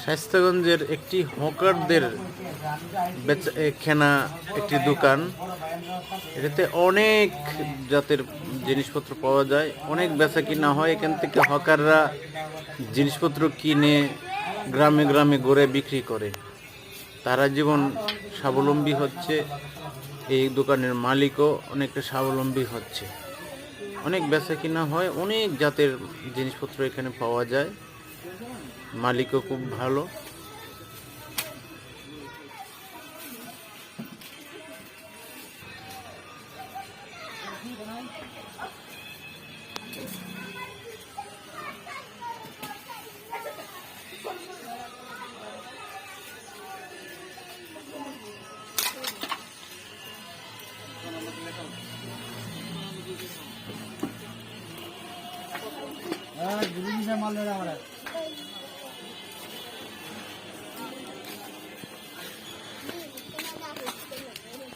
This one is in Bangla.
শায়েস্তাগঞ্জের একটি হকারদের বেচাকেনা একটি দোকান। এটাতে অনেক জাতের জিনিসপত্র পাওয়া যায়, অনেক বেচা কিনা হয়। এখান থেকে হকাররা জিনিসপত্র কিনে গ্রামে গ্রামে ঘুরে বিক্রি করে, তারা জীবন স্বাবলম্বী হচ্ছে। এই দোকানের মালিকও অনেকটা স্বাবলম্বী হচ্ছে। অনেক বেচা কিনা হয়, অনেক জাতের জিনিসপত্র এখানে পাওয়া যায়, মালিকও খুব ভালো। মাল